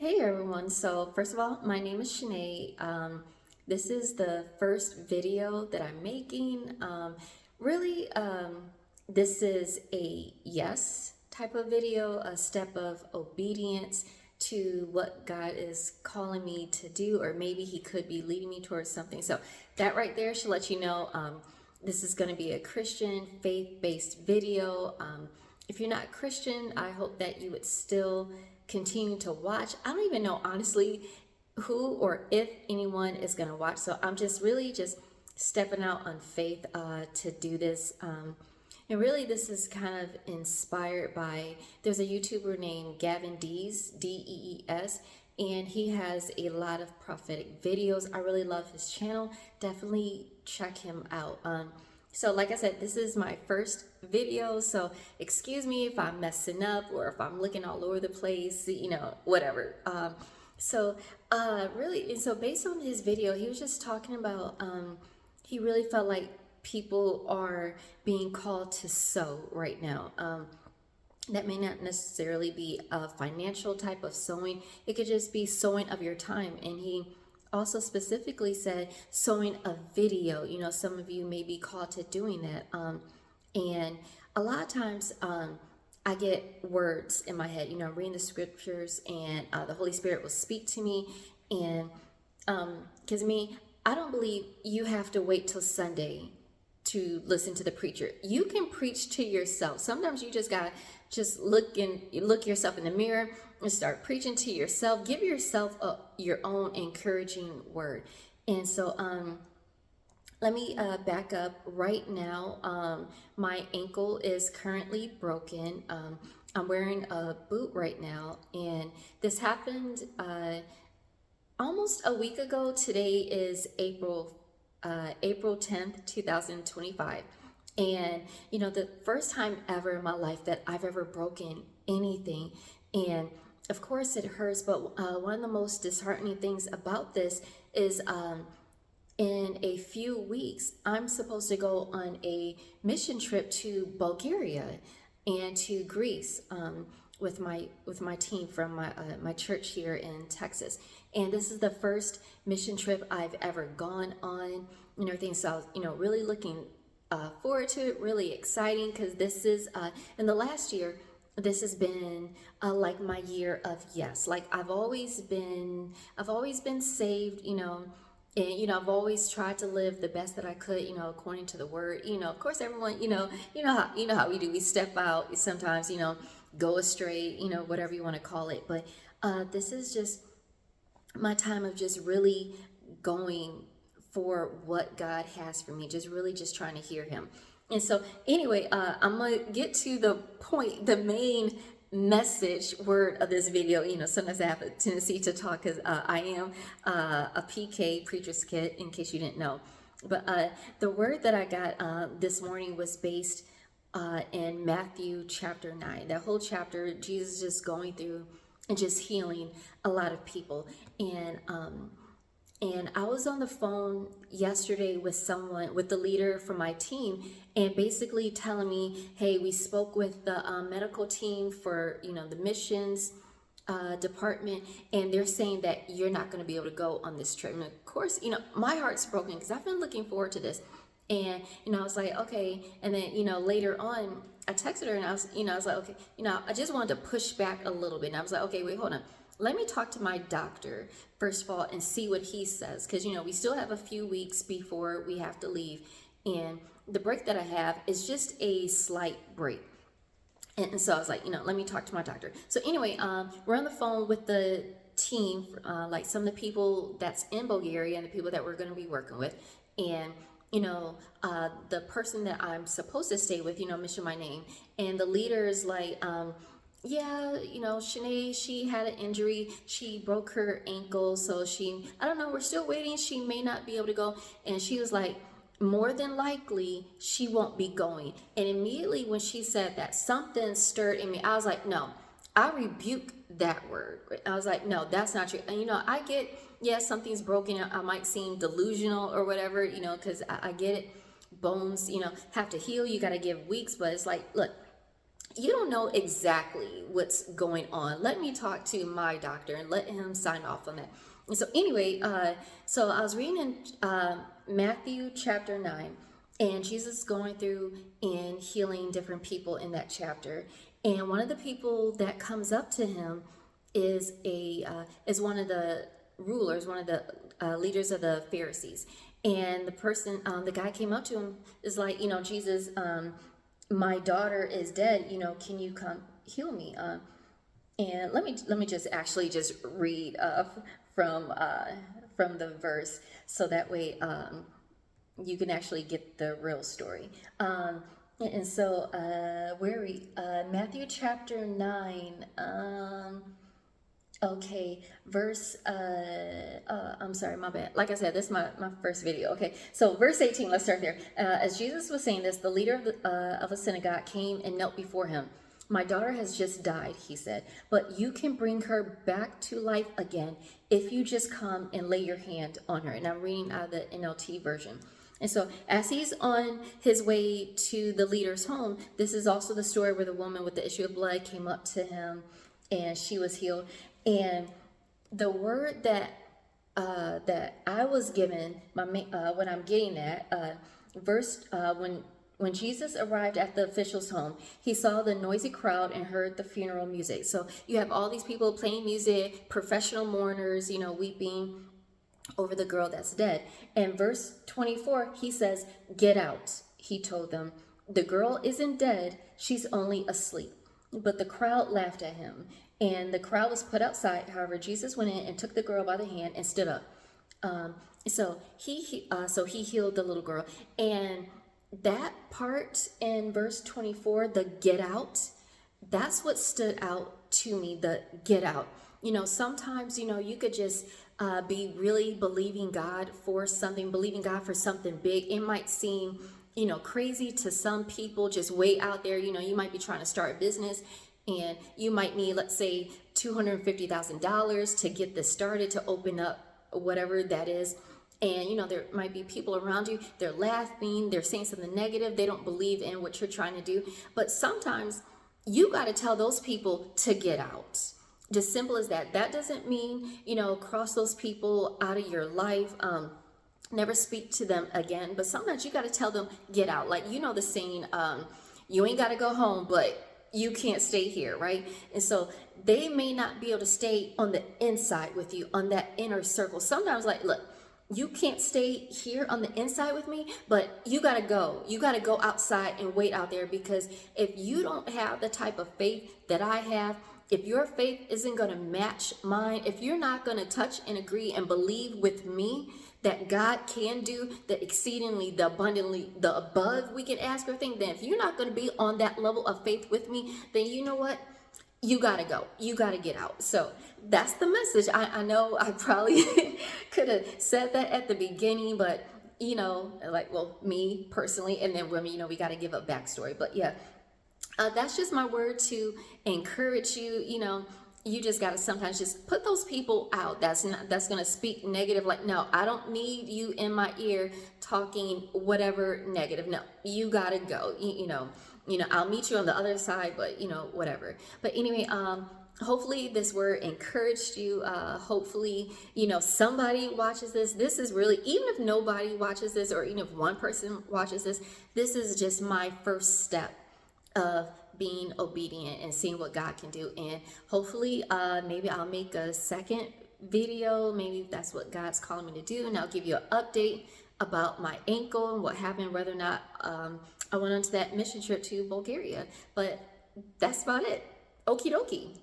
Hey everyone, so first of all, my name is Shanae. This is the first video that I'm making. Really, this is a yes type of video, a step of obedience to what God is calling me to do, or maybe He could be leading me towards something. So that right there should let you know this is going to be a Christian faith-based video. If you're not Christian, I hope that you would still continue to watch. I don't even know honestly who or if anyone is going to watch, so I'm just really just stepping out on faith to do this. And really this is kind of inspired by, there's a YouTuber named Gavin Dees, Dees, and he has a lot of prophetic videos. I really love his channel. Definitely check him out. So like I said, this is my first video, so excuse me if I'm messing up or if I'm looking all over the place, whatever. Really, and so based on his video, he was just talking about, he really felt like people are being called to sow right now. That may not necessarily be a financial type of sowing. It could just be sowing of your time. And he also specifically said sowing a video. Some of you may be called to doing that. And a lot of times I get words in my head, reading the scriptures, and the Holy Spirit will speak to me. And because I don't believe you have to wait till Sunday to listen to the preacher. You can preach to yourself. Sometimes you just gotta look yourself in the mirror and start preaching to yourself. Give yourself your own encouraging word. And so let me back up right now. My ankle is currently broken. I'm wearing a boot right now, and this happened almost a week ago. Today is April 10th, 2025. And, the first time ever in my life that I've ever broken anything. And of course it hurts, but one of the most disheartening things about this is in a few weeks, I'm supposed to go on a mission trip to Bulgaria and to Greece with my team from my church here in Texas. And this is the first mission trip I've ever gone on and everything. So I was, really looking forward to it, really exciting, because this is in the last year, this has been like my year of yes. Like I've always been saved, and I've always tried to live the best that I could, according to the word. Of course, everyone, how we do. We step out sometimes, go astray, whatever you want to call it. But this is just my time of just really going for what God has for me, just really just trying to hear Him. And so anyway, I'm gonna get to the point, the main message word of this video. Sometimes I have a tendency to talk because I am a PK, preacher's kid, in case you didn't know. But the word that I got this morning was based in Matthew chapter 9. That whole chapter, Jesus just going through and just healing a lot of people. And I was on the phone yesterday with the leader from my team, and basically telling me, hey, we spoke with the medical team for, the missions department, and they're saying that you're not going to be able to go on this trip. And of course, my heart's broken because I've been looking forward to this. And, I was like, okay. And then, later on, I texted her and I was like, okay, I just wanted to push back a little bit. And I was like, okay, wait, hold on. Let me talk to my doctor, first of all, and see what he says. Because, we still have a few weeks before we have to leave. And the break that I have is just a slight break. And so I was like, let me talk to my doctor. So anyway, we're on the phone with the team, like some of the people that's in Bulgaria and the people that we're going to be working with. And the person that I'm supposed to stay with, mentioned my name. And the leader is like, yeah, Shanae, she had an injury. She broke her ankle. So I don't know, we're still waiting. She may not be able to go. And she was like, more than likely, she won't be going. And immediately when she said that, something stirred in me. I was like, no, I rebuke that word. I was like, no, that's not true. And, I get, something's broken. I might seem delusional or whatever, because I get it. Bones, have to heal. You got to give weeks. But it's like, look, you don't know exactly what's going on. Let me talk to my doctor and let him sign off on that. And so anyway, so I was reading in Matthew chapter 9, and Jesus is going through and healing different people in that chapter. And one of the people that comes up to him is one of the rulers, one of the leaders of the Pharisees. And the person, the guy came up to him, is like, Jesus, my daughter is dead. Can you come heal me? And let me just actually just read from the verse, so that way you can actually get the real story. And so where are we? Matthew chapter 9. Okay, verse, I'm sorry, my bad. Like I said, this is my first video. Okay, so verse 18, let's start there. As Jesus was saying this, the leader of a synagogue came and knelt before him. My daughter has just died, he said, but you can bring her back to life again if you just come and lay your hand on her. And I'm reading out of the NLT version. And so as he's on his way to the leader's home, this is also the story where the woman with the issue of blood came up to him and she was healed. And the word that I was given, what I'm getting at, when Jesus arrived at the official's home, he saw the noisy crowd and heard the funeral music. So you have all these people playing music, professional mourners, weeping over the girl that's dead. And verse 24, he says, "Get out," he told them. "The girl isn't dead, she's only asleep." But the crowd laughed at him, and the crowd was put outside. However, Jesus went in and took the girl by the hand and stood up. So he healed the little girl. And that part in verse 24, the "get out," that's what stood out to me, the "get out." Sometimes, you could just be really believing God for something, big. It might seem, crazy to some people, just way out there. You might be trying to start a business and you might need, let's say, $250,000 to get this started, to open up whatever that is. And, there might be people around you, they're laughing, they're saying something negative, they don't believe in what you're trying to do. But sometimes you got to tell those people to get out. Just simple as that. That doesn't mean, cross those people out of your life, never speak to them again. But sometimes you got to tell them, get out. Like, the saying, you ain't got to go home, but you can't stay here, right? And so they may not be able to stay on the inside with you, on that inner circle. Sometimes, like, look, you can't stay here on the inside with me, but you got to go. You got to go outside and wait out there, because if you don't have the type of faith that I have, if your faith isn't going to match mine, if you're not going to touch and agree and believe with me that God can do the exceedingly, the abundantly, the above we can ask or think, then if you're not going to be on that level of faith with me, then you know what? You got to go. You got to get out. So that's the message. I know I probably could have said that at the beginning, but, me personally, and then women, we got to give a backstory. But yeah, that's just my word to encourage you. You just got to sometimes just put those people out that's going to speak negative. Like, no, I don't need you in my ear talking whatever negative. No, you got to go. I'll meet you on the other side, but whatever. But anyway, hopefully this word encouraged you. Hopefully, somebody watches this. This is really, even if nobody watches this, or even if one person watches this, this is just my first step of being obedient and seeing what God can do. And hopefully maybe I'll make a second video. Maybe that's what God's calling me to do, and I'll give you an update about my ankle and what happened, whether or not I went on to that mission trip to Bulgaria. But that's about it. Okie dokie.